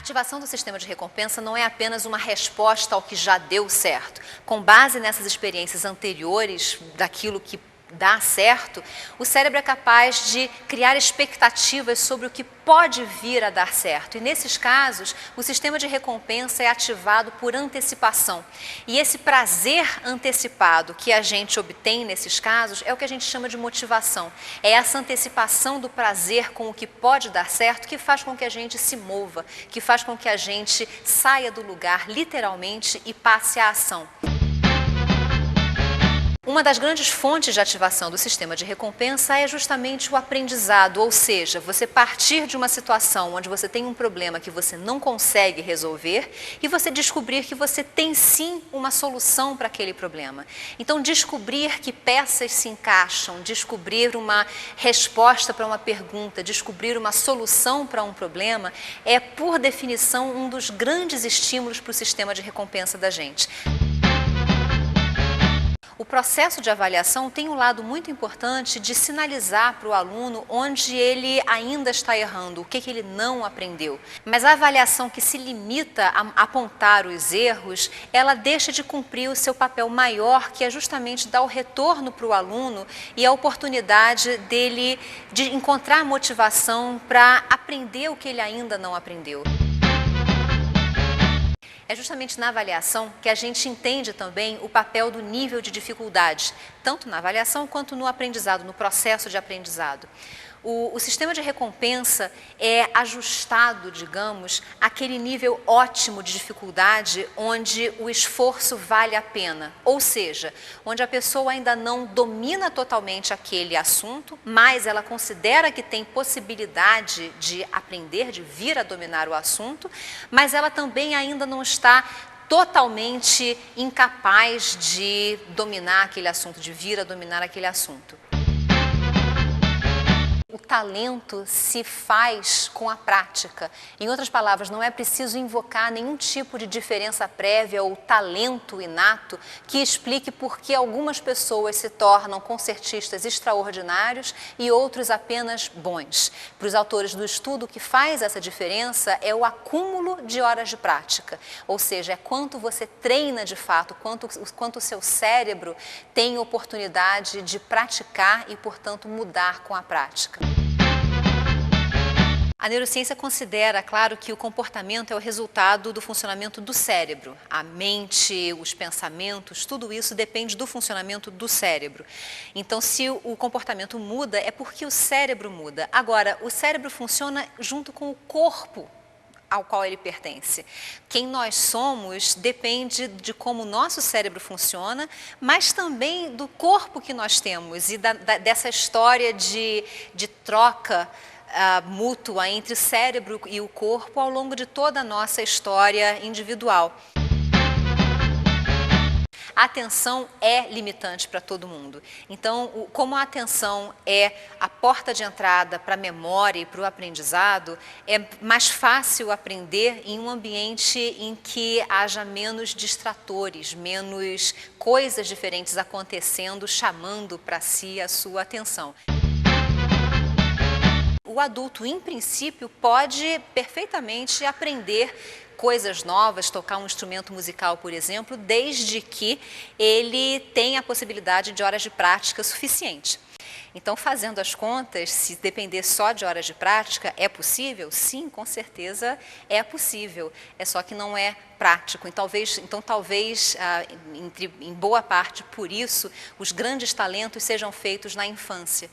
ativação do sistema de recompensa não é apenas uma resposta ao que já deu certo. Com base nessas experiências anteriores daquilo que dá certo, o cérebro é capaz de criar expectativas sobre o que pode vir a dar certo. E nesses casos, o sistema de recompensa é ativado por antecipação. E esse prazer antecipado que a gente obtém nesses casos é o que a gente chama de motivação. É essa antecipação do prazer com o que pode dar certo que faz com que a gente se mova, que faz com que a gente saia do lugar literalmente e passe à ação. Uma das grandes fontes de ativação do sistema de recompensa é justamente o aprendizado, ou seja, você partir de uma situação onde você tem um problema que você não consegue resolver e você descobrir que você tem sim uma solução para aquele problema. Então, descobrir que peças se encaixam, descobrir uma resposta para uma pergunta, descobrir uma solução para um problema é, por definição, um dos grandes estímulos para o sistema de recompensa da gente. O processo de avaliação tem um lado muito importante de sinalizar para o aluno onde ele ainda está errando, o que ele não aprendeu. Mas a avaliação que se limita a apontar os erros, ela deixa de cumprir o seu papel maior, que é justamente dar o retorno para o aluno e a oportunidade dele de encontrar motivação para aprender o que ele ainda não aprendeu. É justamente na avaliação que a gente entende também o papel do nível de dificuldade, tanto na avaliação quanto no aprendizado, no processo de aprendizado. O sistema de recompensa é ajustado, digamos, àquele nível ótimo de dificuldade onde o esforço vale a pena, ou seja, onde a pessoa ainda não domina totalmente aquele assunto, mas ela considera que tem possibilidade de aprender, de vir a dominar o assunto, mas ela também ainda não está totalmente incapaz de dominar aquele assunto, de vir a dominar aquele assunto. O talento se faz com a prática. Em outras palavras, não é preciso invocar nenhum tipo de diferença prévia ou talento inato que explique por que algumas pessoas se tornam concertistas extraordinários e outros apenas bons. Para os autores do estudo, o que faz essa diferença é o acúmulo de horas de prática, ou seja, é quanto você treina de fato, quanto o seu cérebro tem oportunidade de praticar e, portanto, mudar com a prática. A neurociência considera, claro, que o comportamento é o resultado do funcionamento do cérebro. A mente, os pensamentos, tudo isso depende do funcionamento do cérebro. Então, se o comportamento muda, é porque o cérebro muda. Agora, o cérebro funciona junto com o corpo ao qual ele pertence. Quem nós somos depende de como o nosso cérebro funciona, mas também do corpo que nós temos e dessa história de troca mútua entre o cérebro e o corpo ao longo de toda a nossa história individual. A atenção é limitante para todo mundo. Então, como a atenção é a porta de entrada para a memória e para o aprendizado, é mais fácil aprender em um ambiente em que haja menos distratores, menos coisas diferentes acontecendo, chamando para si a sua atenção. O adulto, em princípio, pode perfeitamente aprender coisas novas, tocar um instrumento musical, por exemplo, desde que ele tenha a possibilidade de horas de prática suficiente. Então, fazendo as contas, se depender só de horas de prática, é possível? Sim, com certeza é possível. É só que não é prático. Então, talvez em boa parte, por isso, os grandes talentos sejam feitos na infância.